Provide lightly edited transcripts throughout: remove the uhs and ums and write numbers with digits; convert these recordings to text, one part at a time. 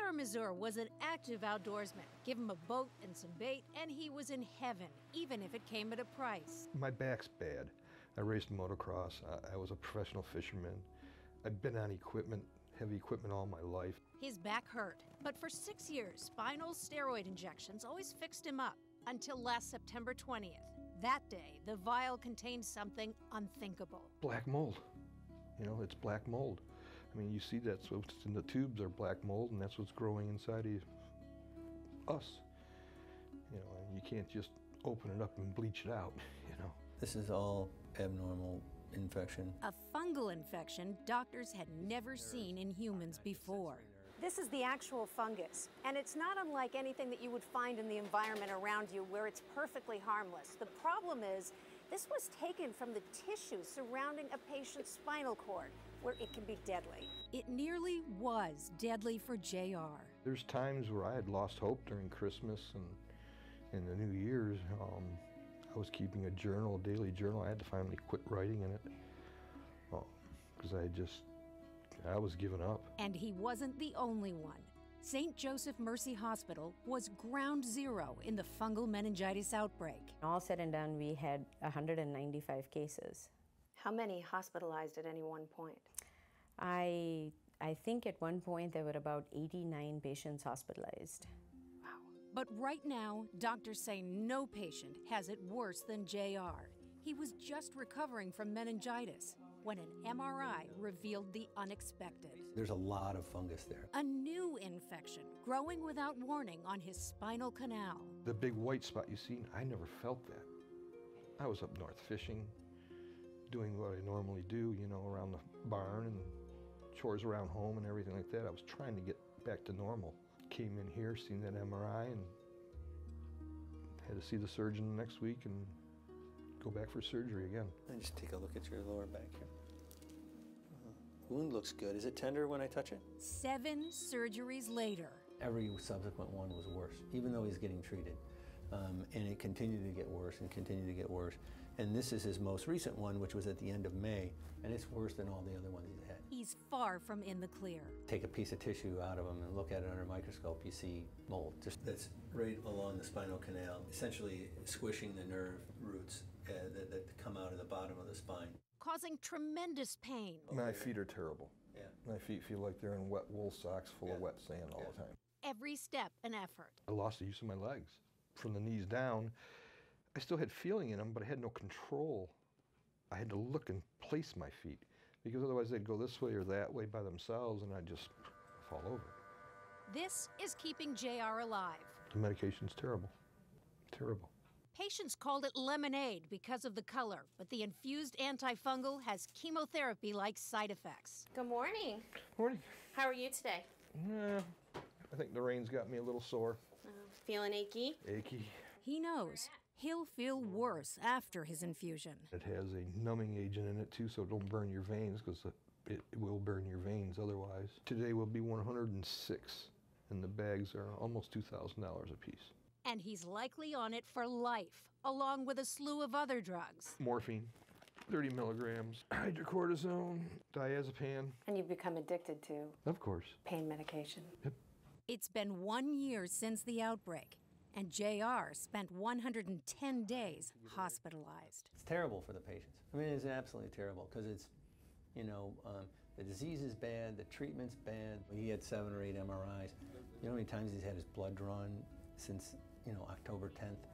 J.R. Mazur was an active outdoorsman. Give him a boat and some bait, and he was in heaven, even if it came at a price. My back's bad. I raced motocross. I was a professional fisherman. I've been on equipment, heavy equipment all my life. His back hurt, but for 6 years, spinal steroid injections always fixed him up, until last September 20th. That day, the vial contained something unthinkable. Black mold. You know, it's black mold. I mean, you see that's what's in the tubes are black mold, and that's what's growing inside of us. You know, and you can't just open it up and bleach it out, you know. This is all abnormal infection. A fungal infection doctors had never seen in humans before. This is the actual fungus, and it's not unlike anything that you would find in the environment around you where it's perfectly harmless. The problem is, this was taken from the tissue surrounding a patient's spinal cord, where it can be deadly. It nearly was deadly for J.R. There's times where I had lost hope during Christmas and in the New Year's. I was keeping a journal, a daily journal. I had to finally quit writing in it because I was giving up. And he wasn't the only one. St. Joseph Mercy Hospital was ground zero in the fungal meningitis outbreak. All said and done, we had 195 cases. How many hospitalized at any one point? I think at one point there were about 89 patients hospitalized. Wow. But right now, doctors say no patient has it worse than J.R. He was just recovering from meningitis when an MRI revealed the unexpected. There's a lot of fungus there. A new infection growing without warning on his spinal canal. The big white spot you see, I never felt that. I was up north fishing, doing what I normally do, you know, around the barn and chores around home and everything like that. I was trying to get back to normal. Came in here, seen that MRI, and had to see the surgeon the next week and go back for surgery again. And just take a look at your lower back here. Wound looks good. Is it tender when I touch it? 7 surgeries later. Every subsequent one was worse, even though he's getting treated. And it continued to get worse and continued to get worse. And this is his most recent one, which was at the end of May, and it's worse than all the other ones he's had. He's far from in the clear. Take a piece of tissue out of him and look at it under a microscope, you see mold. That's right along the spinal canal, essentially squishing the nerve roots that come out of the bottom of the spine. Causing tremendous pain. My feet are terrible. Yeah. My feet feel like they're in wet wool socks full of wet sand all the time. Every step an effort. I lost the use of my legs. From the knees down, I still had feeling in them, but I had no control. I had to look and place my feet, because otherwise they'd go this way or that way by themselves, and I'd just fall over. This is keeping J.R. alive. The medication's terrible. Terrible. Patients called it lemonade because of the color, but the infused antifungal has chemotherapy-like side effects. Good morning. Morning. How are you today? I think the rain's got me a little sore. Feeling achy? Achy. He knows he'll feel worse after his infusion. It has a numbing agent in it too, so don't burn your veins, because it will burn your veins otherwise. Today will be 106, and the bags are almost $2,000 a piece. And he's likely on it for life, along with a slew of other drugs. Morphine, 30 milligrams, hydrocortisone, diazepam. And you've become addicted to? Of course. Pain medication? Yep. It's been 1 year since the outbreak, and J.R. spent 110 days hospitalized. It's terrible for the patients. I mean, it's absolutely terrible, because it's, you know, the disease is bad, the treatment's bad. He had 7 or 8 MRIs. You know how many times he's had his blood drawn since, you know, October 10th?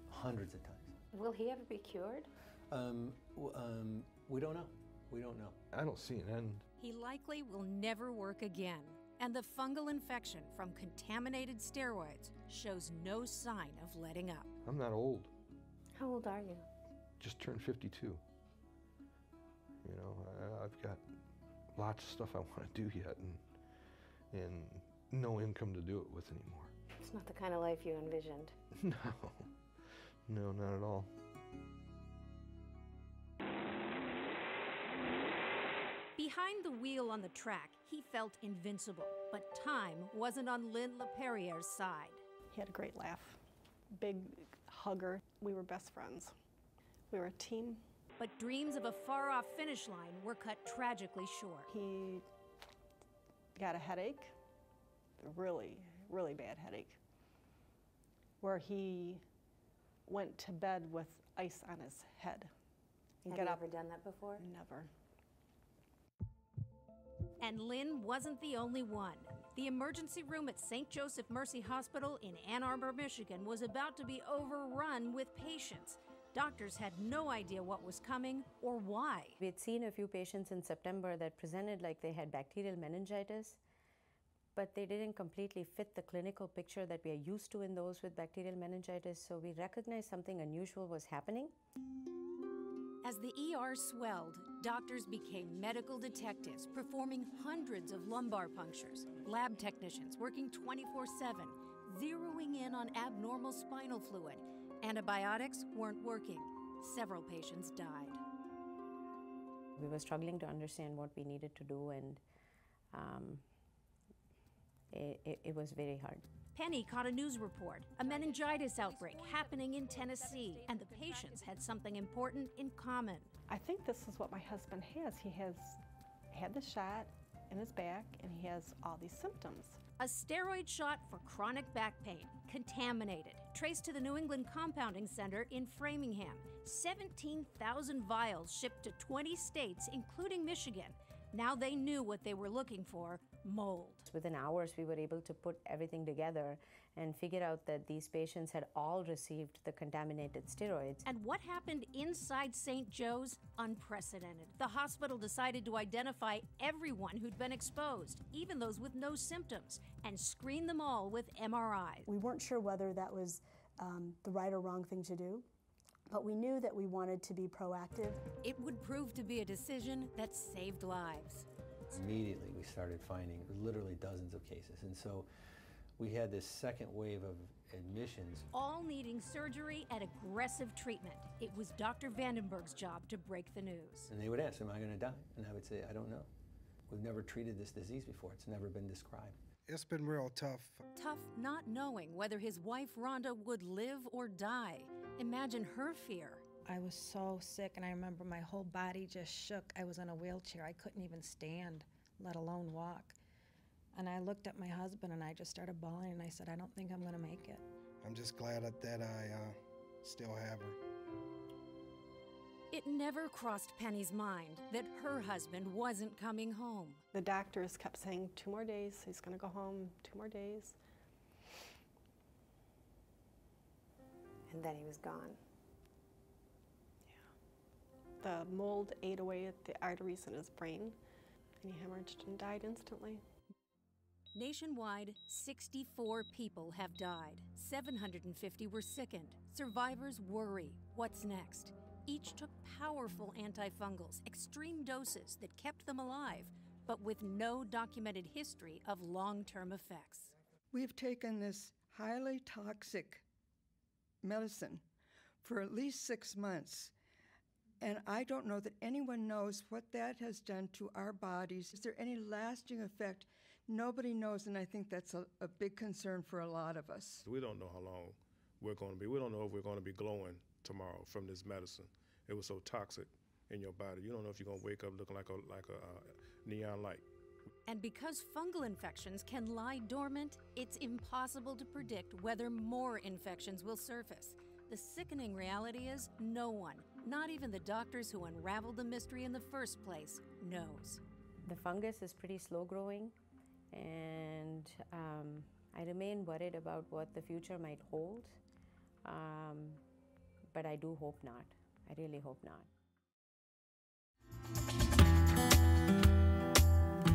Hundreds of times. Will he ever be cured? We don't know. We don't know. I don't see an end. He likely will never work again. And the fungal infection from contaminated steroids shows no sign of letting up. I'm not old. How old are you? Just turned 52. You know, I've got lots of stuff I want to do yet, and no income to do it with anymore. It's not the kind of life you envisioned. No, not at all. Behind the wheel on the track, he felt invincible, but time wasn't on Lynn LaPerriere's side. He had a great laugh, big hugger. We were best friends. We were a team. But dreams of a far-off finish line were cut tragically short. He got a headache really, really bad headache, where he went to bed with ice on his head. And Have you ever done that before? Never. And Lynn wasn't the only one. The emergency room at St. Joseph Mercy Hospital in Ann Arbor, Michigan was about to be overrun with patients. Doctors had no idea what was coming or why. We had seen a few patients in September that presented like they had bacterial meningitis, but they didn't completely fit the clinical picture that we are used to in those with bacterial meningitis, so we recognized something unusual was happening. As the ER swelled, doctors became medical detectives, performing hundreds of lumbar punctures, lab technicians working 24/7, zeroing in on abnormal spinal fluid. Antibiotics weren't working. Several patients died. We were struggling to understand what we needed to do, and it was very hard. Penny caught a news report, a meningitis outbreak happening in Tennessee, and the patients had something important in common. I think this is what my husband has. He has had the shot in his back, and he has all these symptoms. A steroid shot for chronic back pain, contaminated, traced to the New England Compounding Center in Framingham. 17,000 vials shipped to 20 states, including Michigan. Now they knew what they were looking for: mold. Within hours, we were able to put everything together and figure out that these patients had all received the contaminated steroids. And what happened inside St. Joe's? Unprecedented. The hospital decided to identify everyone who'd been exposed, even those with no symptoms, and screen them all with MRIs. We weren't sure whether that was the right or wrong thing to do, but we knew that we wanted to be proactive. It would prove to be a decision that saved lives. Immediately we started finding literally dozens of cases, and so we had this second wave of admissions. All needing surgery and aggressive treatment. It was Dr. Vandenberg's job to break the news. And they would ask, am I going to die? And I would say, I don't know. We've never treated this disease before. It's never been described. It's been real tough. Tough not knowing whether his wife Rhonda would live or die. Imagine her fear. I was so sick, and I remember my whole body just shook. I was in a wheelchair. I couldn't even stand, let alone walk. And I looked at my husband, and I just started bawling, and I said, I don't think I'm going to make it. I'm just glad that I still have her. It never crossed Penny's mind that her husband wasn't coming home. The doctors kept saying 2 more days, he's going to go home, 2 more days. And then he was gone. The mold ate away at the arteries in his brain, and he hemorrhaged and died instantly. Nationwide, 64 people have died. 750 were sickened. Survivors worry. What's next? Each took powerful antifungals, extreme doses that kept them alive, but with no documented history of long-term effects. We've taken this highly toxic medicine for at least 6 months. And I don't know that anyone knows what that has done to our bodies. Is there any lasting effect? Nobody knows, and I think that's a big concern for a lot of us. We don't know how long we're going to be. We don't know if we're going to be glowing tomorrow from this medicine. It was so toxic in your body. You don't know if you're going to wake up looking like a neon light. And because fungal infections can lie dormant, it's impossible to predict whether more infections will surface. The sickening reality is no one, not even the doctors who unraveled the mystery in the first place, knows. The fungus is pretty slow growing, and I remain worried about what the future might hold, but I do hope not. I really hope not.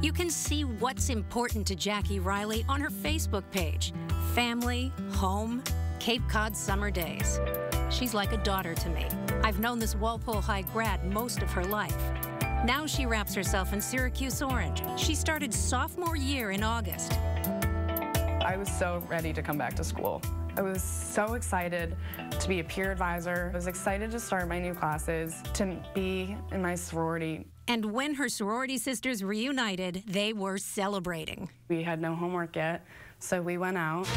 You can see what's important to Jackie Riley on her Facebook page. Family, home, Cape Cod summer days. She's like a daughter to me. I've known this Walpole High grad most of her life. Now she wraps herself in Syracuse orange. She started sophomore year in August. I was so ready to come back to school. I was so excited to be a peer advisor. I was excited to start my new classes, to be in my sorority. And when her sorority sisters reunited, they were celebrating. We had no homework yet, so we went out.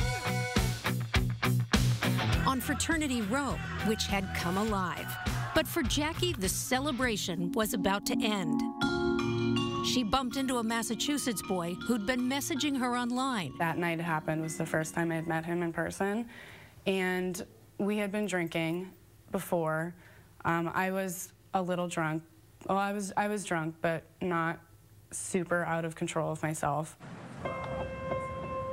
On Fraternity Row, which had come alive. But for Jackie, the celebration was about to end. she bumped into a Massachusetts boy who'd been messaging her online. That night it happened was the first time I had met him in person, and we had been drinking before. I was a little drunk. Well, I was drunk, but not super out of control of myself.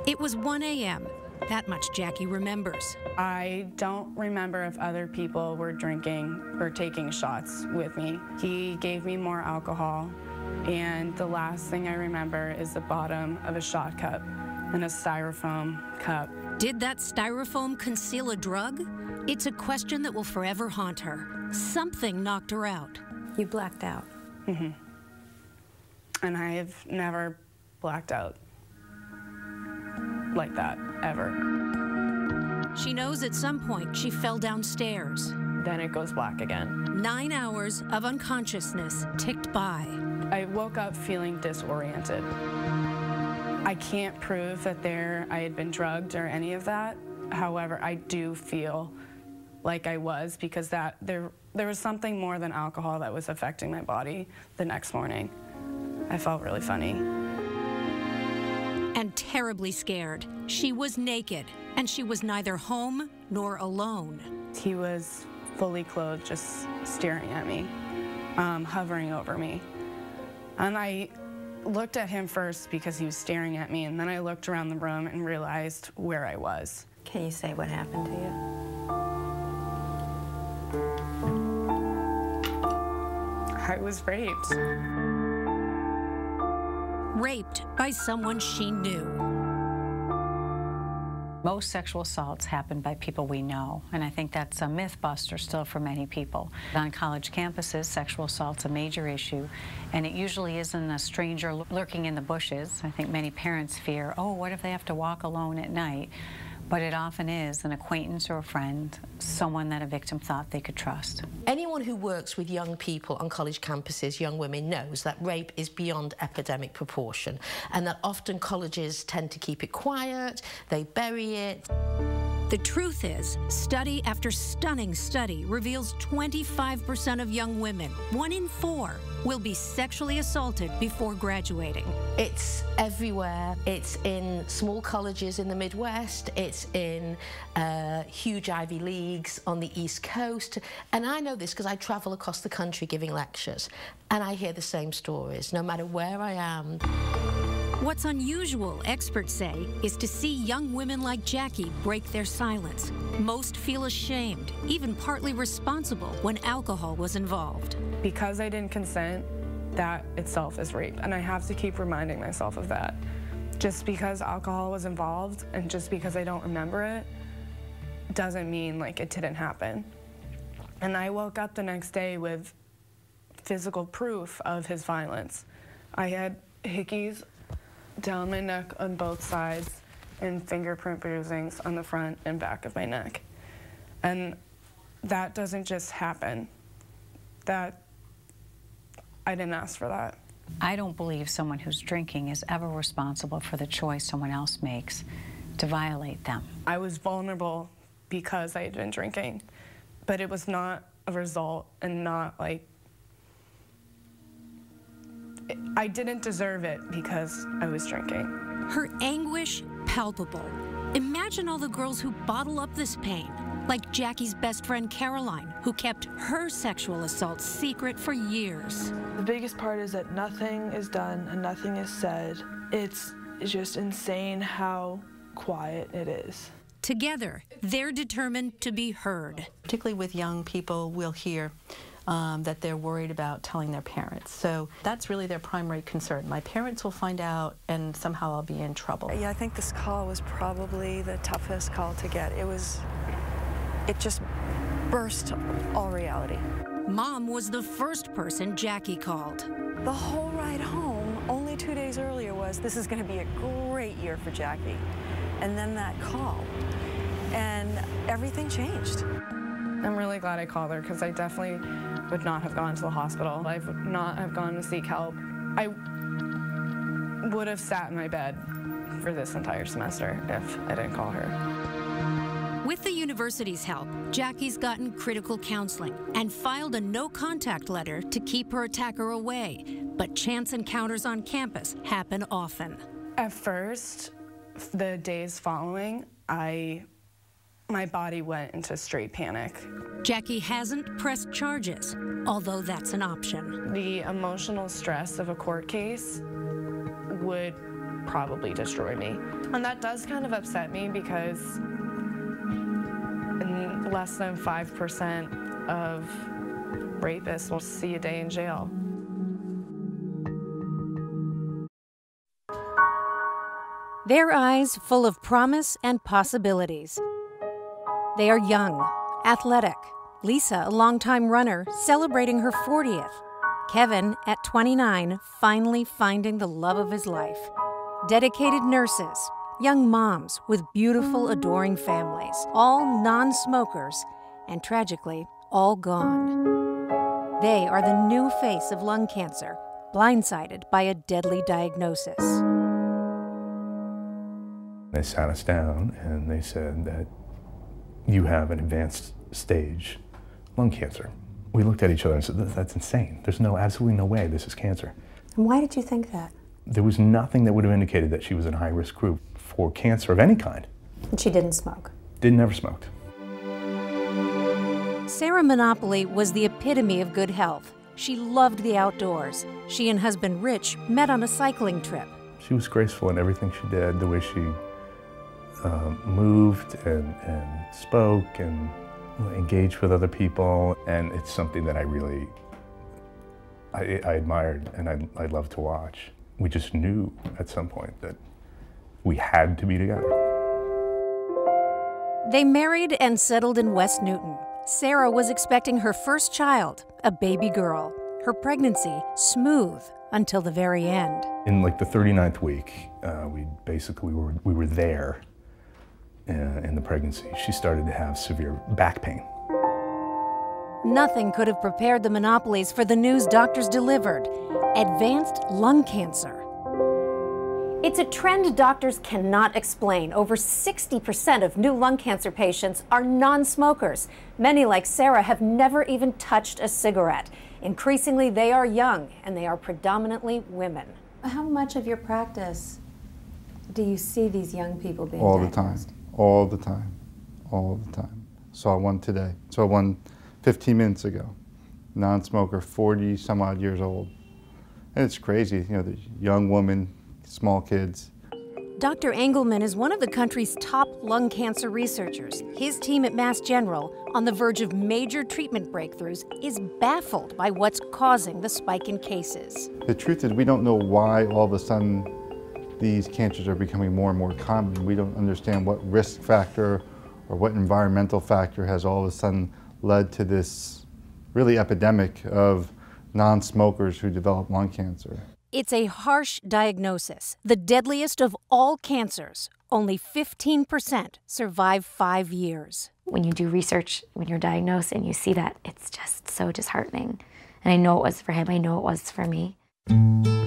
It was 1 a.m. That much Jackie remembers. I don't remember if other people were drinking or taking shots with me. He gave me more alcohol, and the last thing I remember is the bottom of a shot cup and a styrofoam cup. Did that styrofoam conceal a drug? It's a question that will forever haunt her. Something knocked her out. You blacked out. Mm-hmm. And I have never blacked out like that, ever. She knows at some point she fell downstairs. Then it goes black again. 9 hours of unconsciousness ticked by. I woke up feeling disoriented. I can't prove that I had been drugged or any of that. However, I do feel like I was, because there was something more than alcohol that was affecting my body the next morning. I felt really funny. And terribly scared. She was naked, and she was neither home nor alone. He was fully clothed, just staring at me, hovering over me. And I looked at him first because he was staring at me, and then I looked around the room and realized where I was. Can you say what happened to you? I was raped. Raped by someone she knew. Most sexual assaults happen by people we know, and I think that's a myth buster still for many people. On college campuses, sexual assault's a major issue, and it usually isn't a stranger lurking in the bushes. I think many parents fear, oh, what if they have to walk alone at night? But it often is an acquaintance or a friend, someone that a victim thought they could trust. Anyone who works with young people on college campuses, young women, knows that rape is beyond epidemic proportion, and that often colleges tend to keep it quiet, they bury it. The truth is, study after stunning study reveals 25% of young women, 1 in 4, will be sexually assaulted before graduating. It's everywhere. It's in small colleges in the Midwest. It's in huge Ivy Leagues on the East Coast. And I know this because I travel across the country giving lectures, and I hear the same stories, no matter where I am. What's unusual, experts say, is to see young women like Jackie break their silence. Most feel ashamed, even partly responsible when alcohol was involved. Because I didn't consent, that itself is rape, and I have to keep reminding myself of that. Just because alcohol was involved and just because I don't remember it doesn't mean like it didn't happen. And I woke up the next day with physical proof of his violence. I had hickeys down my neck on both sides and fingerprint bruisings on the front and back of my neck. And that doesn't just happen. I didn't ask for that. I don't believe someone who's drinking is ever responsible for the choice someone else makes to violate them. I was vulnerable because I had been drinking, but it was not a result, and not like, I didn't deserve it because I was drinking. Her anguish, palpable. Imagine all the girls who bottle up this pain, like Jackie's best friend Caroline, who kept her sexual assault secret for years. The biggest part is that nothing is done and nothing is said. It's just insane how quiet it is. Together, they're determined to be heard. Particularly with young people, we'll hear that they're worried about telling their parents. So that's really their primary concern. My parents will find out and somehow I'll be in trouble. Yeah, I think this call was probably the toughest call to get. It just burst all reality. Mom was the first person Jackie called. The whole ride home, only 2 days earlier, was, this is going to be a great year for Jackie. And then that call, and everything changed. I'm really glad I called her, because I definitely would not have gone to the hospital. I would not have gone to seek help. I would have sat in my bed for this entire semester if I didn't call her. With the university's help, Jackie's gotten critical counseling and filed a no-contact letter to keep her attacker away, But chance encounters on campus happen often. At first, the days following, my body went into straight panic. Jackie hasn't pressed charges, although that's an option. The emotional stress of a court case would probably destroy me. And that does kind of upset me because less than 5% of rapists will see a day in jail. Their eyes full of promise and possibilities. They are young, athletic. Lisa, a longtime runner, celebrating her 40th. Kevin, at 29, finally finding the love of his life. Dedicated nurses, young moms with beautiful, adoring families, all non-smokers, and tragically, all gone. They are the new face of lung cancer, blindsided by a deadly diagnosis. They sat us down and they said that you have an advanced stage lung cancer. We looked at each other and said, that's insane. There's absolutely no way this is cancer. And why did you think that? There was nothing that would have indicated that she was in a high-risk group for cancer of any kind. And she didn't smoke? Never smoked. Sarah Monopoly was the epitome of good health. She loved the outdoors. She and husband Rich met on a cycling trip. She was graceful in everything she did, the way she moved and spoke and engaged with other people, and it's something that I really admired and I loved to watch. We just knew at some point that we had to be together. They married and settled in West Newton. Sarah was expecting her first child, a baby girl. Her pregnancy smooth until the very end. In like the 39th week, we were there in the pregnancy. She started to have severe back pain. Nothing could have prepared the Monopolies for the news doctors delivered: advanced lung cancer. It's a trend doctors cannot explain. Over 60% of new lung cancer patients are non-smokers. Many, like Sarah, have never even touched a cigarette. Increasingly, they are young, and they are predominantly women. How much of your practice do you see these young people being all diagnosed? the time, all the time, all the time. Saw one today. Saw one 15 minutes ago. Non-smoker, 40 some odd years old. And it's crazy, you know, the young woman, small kids. Dr. Engelman is one of the country's top lung cancer researchers. His team at Mass General, on the verge of major treatment breakthroughs, is baffled by what's causing the spike in cases. The truth is we don't know why all of a sudden these cancers are becoming more and more common. We don't understand what risk factor or what environmental factor has all of a sudden led to this really epidemic of non-smokers who develop lung cancer. It's a harsh diagnosis, the deadliest of all cancers. Only 15% survive 5 years. When you do research, when you're diagnosed and you see that, it's just so disheartening. And I know it was for him, I know it was for me.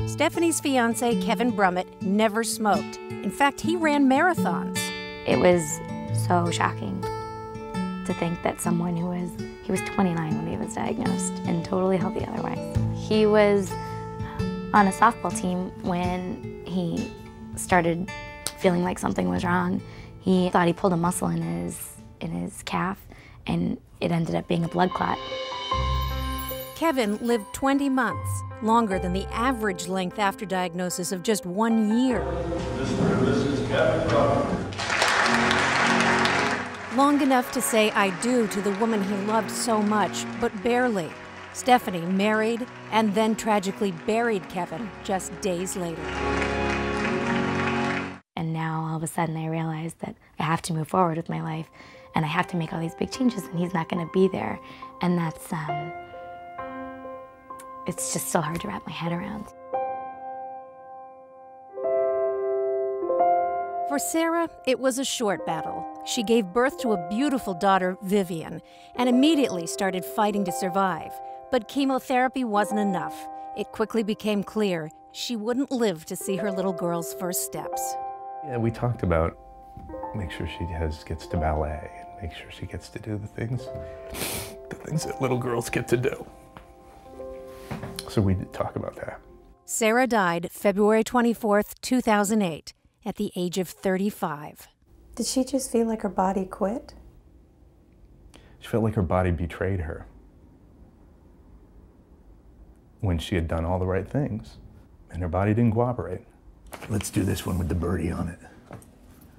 Stephanie's fiance, Kevin Brummett, never smoked. In fact, he ran marathons. It was so shocking to think that someone he was 29 when he was diagnosed and totally healthy otherwise. He was on a softball team when he started feeling like something was wrong. He thought he pulled a muscle in his calf, and it ended up being a blood clot. Kevin lived 20 months, longer than the average length after diagnosis of just 1 year. Long enough to say I do to the woman he loved so much, but barely. Stephanie married and then tragically buried Kevin just days later. And now all of a sudden I realized that I have to move forward with my life and I have to make all these big changes and he's not going to be there. And that's, it's just so hard to wrap my head around. For Sarah, it was a short battle. She gave birth to a beautiful daughter, Vivian, and immediately started fighting to survive. But chemotherapy wasn't enough. It quickly became clear she wouldn't live to see her little girl's first steps. Yeah, we talked about make sure she gets to ballet, and make sure she gets to do the things that little girls get to do. So we did talk about that. Sarah died February 24th, 2008, at the age of 35. Did she just feel like her body quit? She felt like her body betrayed her when she had done all the right things, and her body didn't cooperate. Let's do this one with the birdie on it.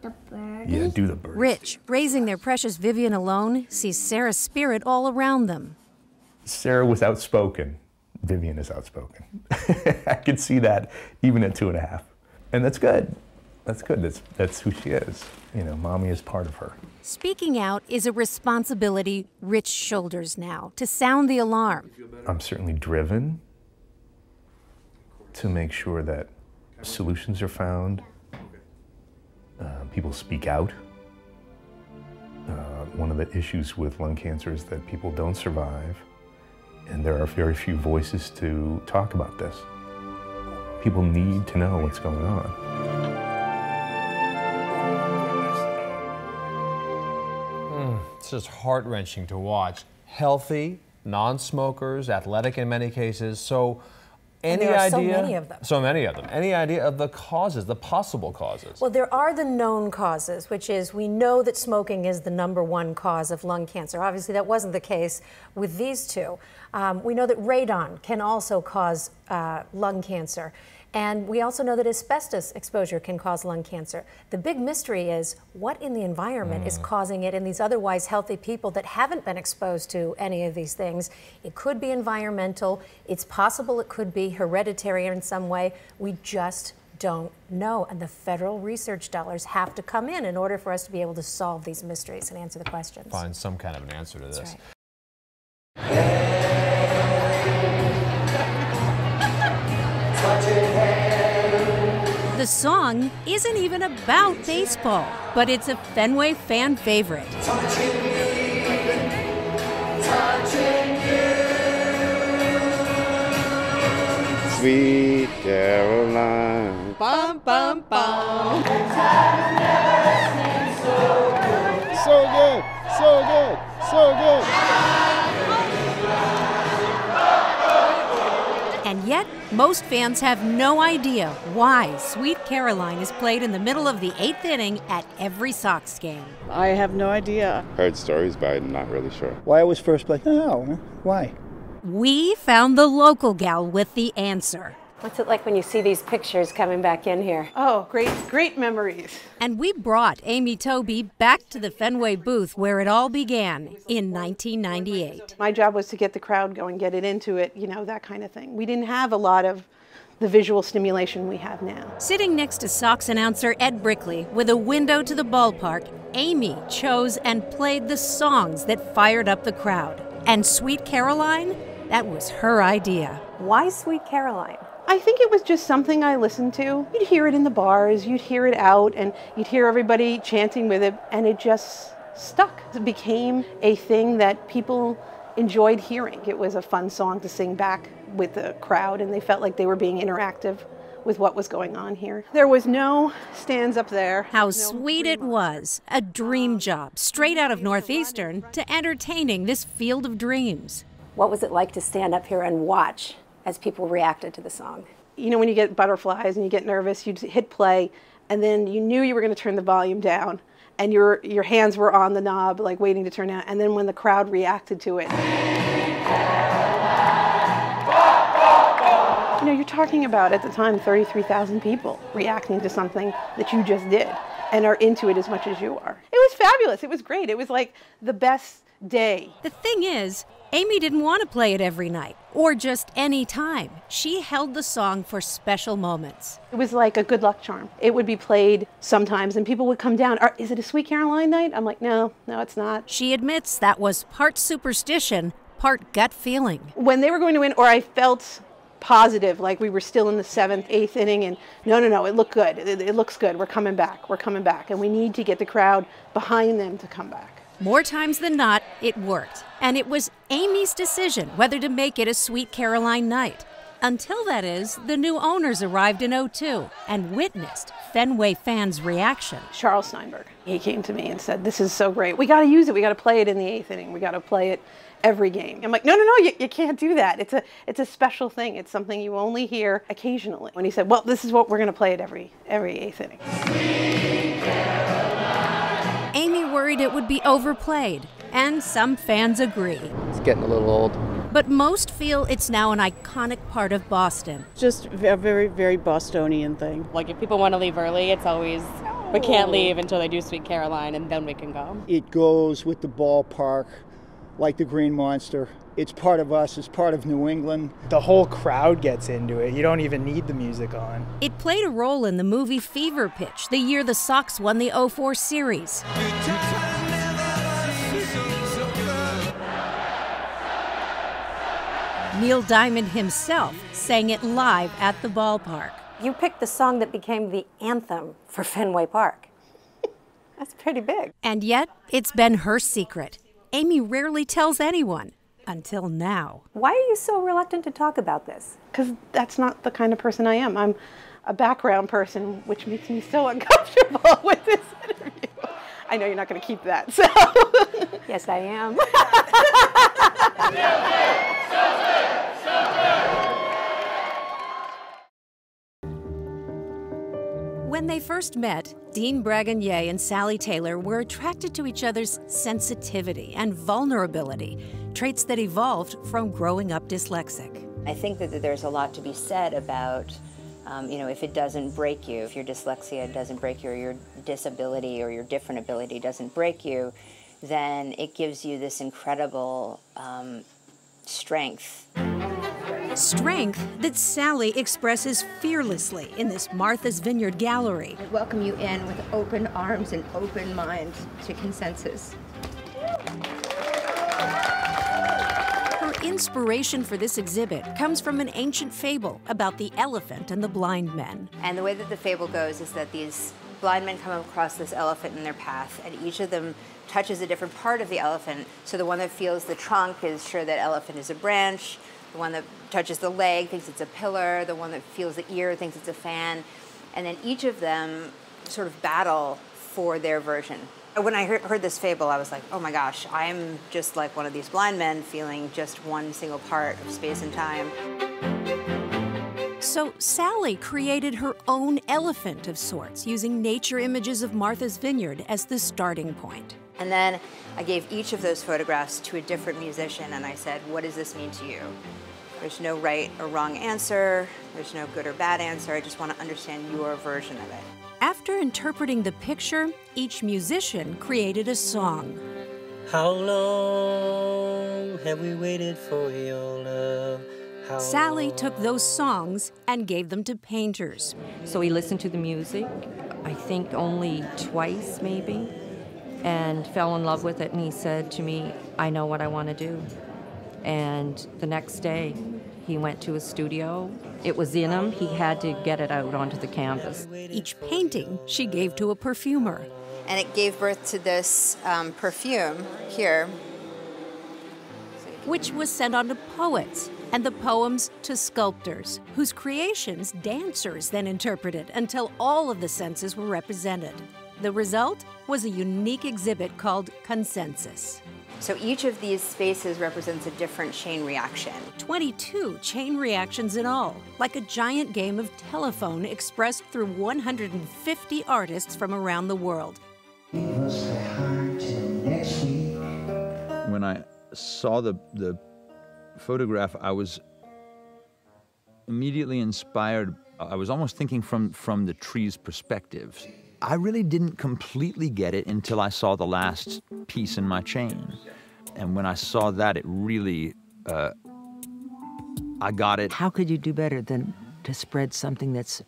The birdie? Yeah, do the birdie. Rich, raising their precious Vivian alone, sees Sarah's spirit all around them. Sarah was outspoken. Vivian is outspoken. I could see that even at 2.5. And that's good. That's good. That's who she is. You know, mommy is part of her. Speaking out is a responsibility Rich shoulders now to sound the alarm. I'm certainly driven to make sure that solutions are found, people speak out. One of the issues with lung cancer is that people don't survive, and there are very few voices to talk about this. People need to know what's going on. It's just heart-wrenching to watch. Healthy, non-smokers, athletic in many cases, so any there are idea? So many of them. So many of them. Any idea of the causes, the possible causes? Well, there are the known causes, which is we know that smoking is the #1 cause of lung cancer. Obviously, that wasn't the case with these two. We know that radon can also cause lung cancer. And we also know that asbestos exposure can cause lung cancer. The big mystery is what in the environment is causing it in these otherwise healthy people that haven't been exposed to any of these things. It could be environmental. It's possible it could be hereditary in some way. We just don't know. And the federal research dollars have to come in order for us to be able to solve these mysteries and answer the questions. Find some kind of an answer to this. That's right. The song isn't even about baseball, but it's a Fenway fan favorite. Sweet Caroline. Bum, bum, bum. So good, so good, so good. And yet, most fans have no idea why Sweet Caroline is played in the middle of the 8th inning at every Sox game. I have no idea. Heard stories, but I'm not really sure. Why it was first played? No, why? We found the local gal with the answer. What's it like when you see these pictures coming back in here? Oh, great memories. And we brought Amy Toby back to the Fenway booth where it all began in 1998. My job was to get the crowd going, get it into it, you know, that kind of thing. We didn't have a lot of the visual stimulation we have now. Sitting next to Sox announcer Ed Brickley with a window to the ballpark, Amy chose and played the songs that fired up the crowd. And Sweet Caroline, that was her idea. Why Sweet Caroline? I think it was just something I listened to. You'd hear it in the bars, you'd hear it out, and you'd hear everybody chanting with it, and it just stuck. It became a thing that people enjoyed hearing. It was a fun song to sing back with the crowd, and they felt like they were being interactive with what was going on here. There was no stands up there. How sweet it was. A dream job, straight out of Northeastern, to entertaining this field of dreams. What was it like to stand up here and watch as people reacted to the song? You know, when you get butterflies and you get nervous, you'd hit play, and then you knew you were going to turn the volume down, and your hands were on the knob, like waiting to turn down, and then when the crowd reacted to it. You know, you're talking about, at the time, 33,000 people reacting to something that you just did and are into it as much as you are. It was fabulous. It was great. It was like the best day. The thing is, Amy didn't want to play it every night or just any time. She held the song for special moments. It was like a good luck charm. It would be played sometimes and people would come down. Is it a Sweet Caroline night? I'm like, no, it's not. She admits that was part superstition, part gut feeling. When they were going to win, or I felt positive, like we were still in the 7th, 8th inning, and no, it looked good. It looks good. We're coming back. And we need to get the crowd behind them to come back. More times than not, it worked. And it was Amy's decision whether to make it a Sweet Caroline night. Until, that is, the new owners arrived in '02 and witnessed Fenway fans' reaction. Charles Steinberg, he came to me and said, "This is so great. We got to use it. We got to play it in the 8th inning. We got to play it every game." I'm like, no, you can't do that. It's a special thing. It's something you only hear occasionally. When he said, well, this is what we're going to play it every 8th inning. Amy worried it would be overplayed, and some fans agree. It's getting a little old. But most feel it's now an iconic part of Boston. Just a very, very Bostonian thing. Like if people want to leave early, it's always, we can't leave until they do Sweet Caroline and then we can go. It goes with the ballpark like the Green Monster. It's part of us, it's part of New England. The whole crowd gets into it. You don't even need the music on. It played a role in the movie Fever Pitch, the year the Sox won the '04 series. Neil Diamond himself sang it live at the ballpark. You picked the song that became the anthem for Fenway Park. That's pretty big. And yet, it's been her secret. Amy rarely tells anyone, until now. Why are you so reluctant to talk about this? Because that's not the kind of person I am. I'm a background person, which makes me so uncomfortable with this interview. I know you're not going to keep that, so. Yes, I am. When they first met, Dean Bragonier and Sally Taylor were attracted to each other's sensitivity and vulnerability, traits that evolved from growing up dyslexic. I think that there's a lot to be said about, if it doesn't break you, if your dyslexia doesn't break you, or your disability or your different ability doesn't break you, then it gives you this incredible strength. Strength that Sally expresses fearlessly in this Martha's Vineyard gallery. I welcome you in with open arms and open mind to Consensus. Her inspiration for this exhibit comes from an ancient fable about the elephant and the blind men. And the way that the fable goes is that these blind men come across this elephant in their path, and each of them touches a different part of the elephant. So the one that feels the trunk is sure that elephant is a branch. The one that touches the leg thinks it's a pillar. The one that feels the ear thinks it's a fan. And then each of them sort of battle for their version. When I heard this fable, I was like, oh my gosh, I'm just like one of these blind men feeling just one single part of space and time. So Sally created her own elephant of sorts, using nature images of Martha's Vineyard as the starting point. And then I gave each of those photographs to a different musician, and I said, what does this mean to you? There's no right or wrong answer. There's no good or bad answer. I just want to understand your version of it. After interpreting the picture, each musician created a song. How long have we waited for your love? Sally took those songs and gave them to painters. So he listened to the music, I think only twice maybe, and fell in love with it, and he said to me, I know what I want to do. And the next day, he went to his studio. It was in him. He had to get it out onto the canvas. Each painting she gave to a perfumer. And it gave birth to this perfume here, which was sent on to poets, and the poems to sculptors, whose creations dancers then interpreted until all of the senses were represented. The result was a unique exhibit called Consensus. So each of these spaces represents a different chain reaction. 22 chain reactions in all, like a giant game of telephone expressed through 150 artists from around the world. When I saw the photograph, I was immediately inspired. I was almost thinking from the tree's perspective. I really didn't completely get it until I saw the last piece in my chain. And when I saw that, it really, I got it. How could you do better than to spread something that's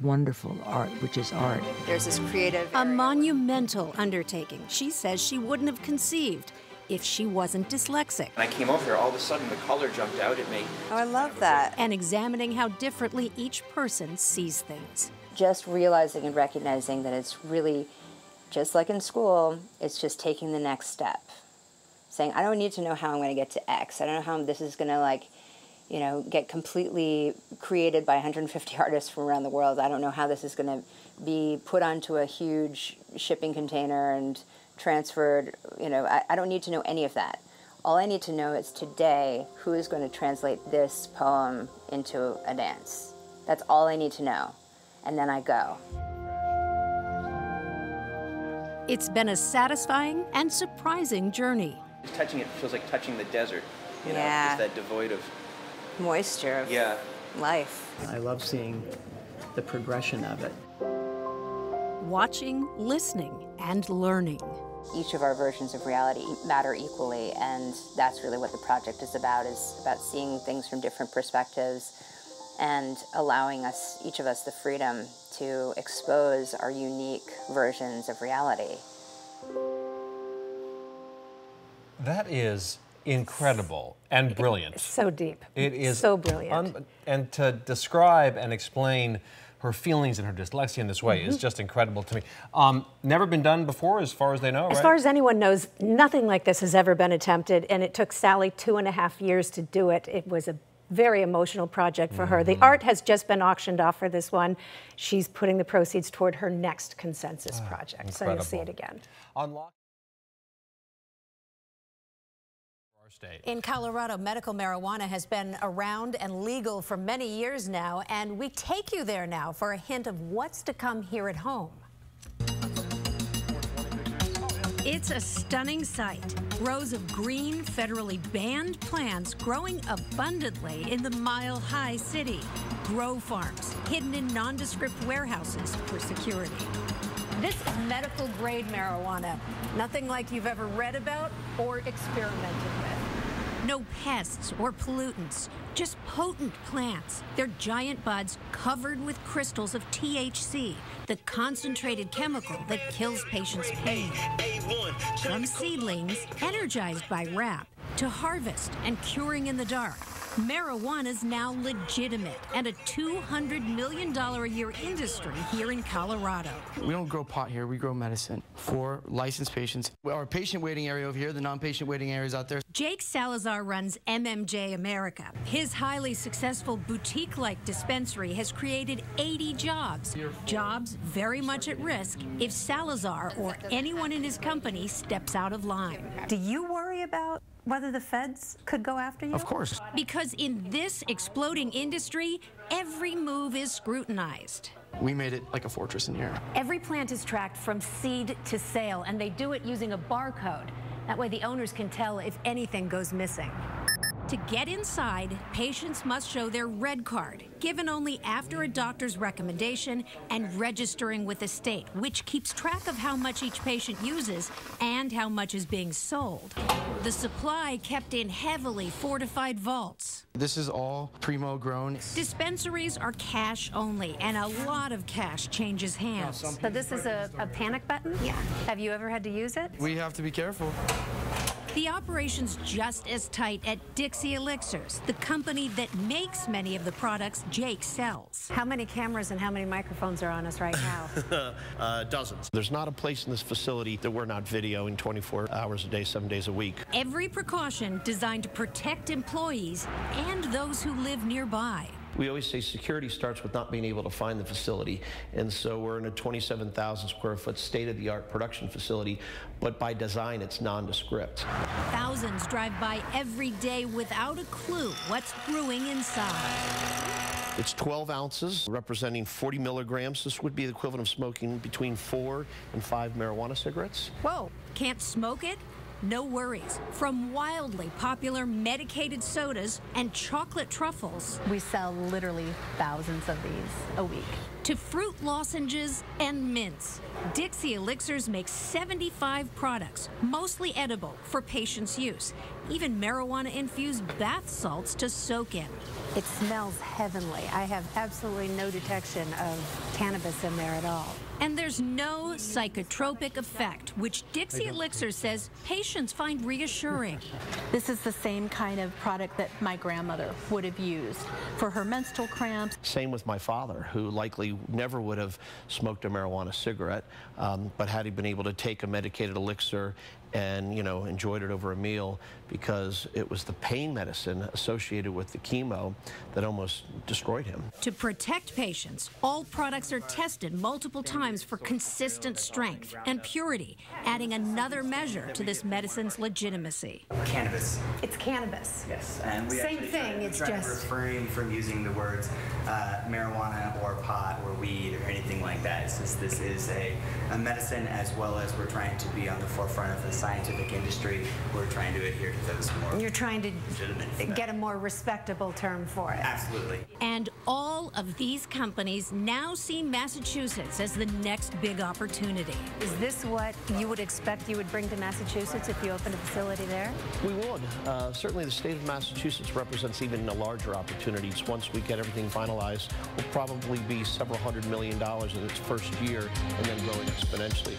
wonderful, art, which is art? There's this creative A monumental undertaking she says she wouldn't have conceived if she wasn't dyslexic. When I came over here, all of a sudden the color jumped out at me. Oh, I love that. And examining how differently each person sees things. Just realizing and recognizing that it's really, just like in school, it's just taking the next step. Saying, I don't need to know how I'm going to get to X. I don't know how this is going to you know, get completely created by 150 artists from around the world. I don't know how this is going to be put onto a huge shipping container and transferred. You know, I don't need to know any of that. All I need to know is today who is going to translate this poem into a dance. That's all I need to know. And then I go. It's been a satisfying and surprising journey. Touching it feels like touching the desert, you know, Yeah. just that devoid of moisture of yeah. life. I love seeing the progression of it. Watching, listening, and learning. Each of our versions of reality matter equally, and that's really what the project is about seeing things from different perspectives and allowing us, each of us, the freedom to expose our unique versions of reality. That is incredible and brilliant. So deep. It is so brilliant. And to describe and explain her feelings and her dyslexia in this way is just incredible to me. Never been done before, as far as they know, right? As far as anyone knows, nothing like this has ever been attempted, and it took Sally 2.5 years to do it. It was a very emotional project for her. The art has just been auctioned off for this one. She's putting the proceeds toward her next consensus project, so you'll see it again. Unlock. In Colorado, medical marijuana has been around and legal for many years now, and we take you there now for a hint of what's to come here at home. It's a stunning sight. Rows of green, federally banned plants growing abundantly in the mile-high city. Grow farms hidden in nondescript warehouses for security. This is medical-grade marijuana. Nothing like you've ever read about or experimented with. No pests or pollutants, just potent plants. They're giant buds covered with crystals of THC, the concentrated chemical that kills patients' pain. From seedlings, energized by rap, to harvest and curing in the dark, marijuana's now legitimate and a $200 million a year industry here in Colorado. We don't grow pot here, we grow medicine for licensed patients. Our patient waiting area over here, the non-patient waiting areas out there. Jake Salazar runs MMJ America. His highly successful boutique-like dispensary has created 80 jobs. Jobs very much at risk if Salazar or anyone in his company steps out of line. Do you worry about whether the feds could go after you? Of course. Because in this exploding industry, every move is scrutinized. We made it like a fortress in here. Every plant is tracked from seed to sale, and they do it using a barcode. That way the owners can tell if anything goes missing. To get inside, patients must show their red card, given only after a doctor's recommendation and registering with the state, which keeps track of how much each patient uses and how much is being sold. The supply kept in heavily fortified vaults. This is all primo grown. Dispensaries are cash only, and a lot of cash changes hands. So this is a panic button? Yeah. Have you ever had to use it? We have to be careful. The operation's just as tight at Dixie Elixirs, the company that makes many of the products Jake sells. How many cameras and how many microphones are on us right now? Dozens. There's not a place in this facility that we're not videoing 24 hours a day, 7 days a week. Every precaution designed to protect employees and those who live nearby. We always say security starts with not being able to find the facility. And so we're in a 27,000 square foot state-of-the-art production facility, but by design, it's nondescript. Thousands drive by every day without a clue what's brewing inside. It's 12 ounces, representing 40 milligrams. This would be the equivalent of smoking between 4 and 5 marijuana cigarettes. Whoa, can't smoke it? No worries. From wildly popular medicated sodas and chocolate truffles. We sell literally thousands of these a week. To fruit lozenges and mints. Dixie Elixirs makes 75 products, mostly edible, for patients' use. Even marijuana-infused bath salts to soak in. It smells heavenly. I have absolutely no detection of cannabis in there at all. And there's no psychotropic effect, which Dixie Elixir says patients find reassuring. This is the same kind of product that my grandmother would have used for her menstrual cramps. Same with my father, who likely never would have smoked a marijuana cigarette, but had he been able to take a medicated elixir and, you know, enjoyed it over a meal because it was the pain medicine associated with the chemo that almost destroyed him. To protect patients, all products are tested multiple times for consistent strength and purity, adding another measure to this medicine's legitimacy. Cannabis. It's cannabis. Yes, and we Same thing, it's try to just refrain from using the words marijuana or pot or weed or anything like that, since this is a medicine, as well as we're trying to be on the forefront of the scientific industry. We're trying to adhere to those more. You're trying to legitimate get a more respectable term for it. Absolutely. And all of these companies now see Massachusetts as the next big opportunity. Is this what you would expect you would bring to Massachusetts if you opened a facility there? We would. Certainly the state of Massachusetts represents even a larger opportunity. Once we get everything finalized, will probably be several $100 million in its first year and then growing exponentially.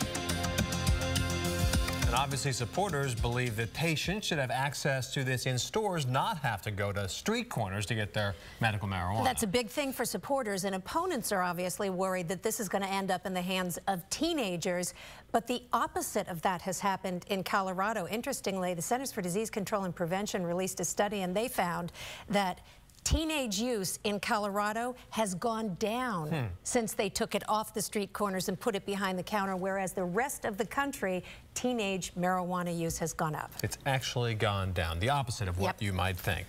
And obviously supporters believe that patients should have access to this in stores, not have to go to street corners to get their medical marijuana. That's a big thing for supporters, and opponents are obviously worried that this is going to end up in the hands of teenagers. But the opposite of that has happened in Colorado. Interestingly, the Centers for Disease Control and Prevention released a study, and they found that teenage use in Colorado has gone down since they took it off the street corners and put it behind the counter, whereas the rest of the country, teenage marijuana use has gone up. It's actually gone down, the opposite of what you might think.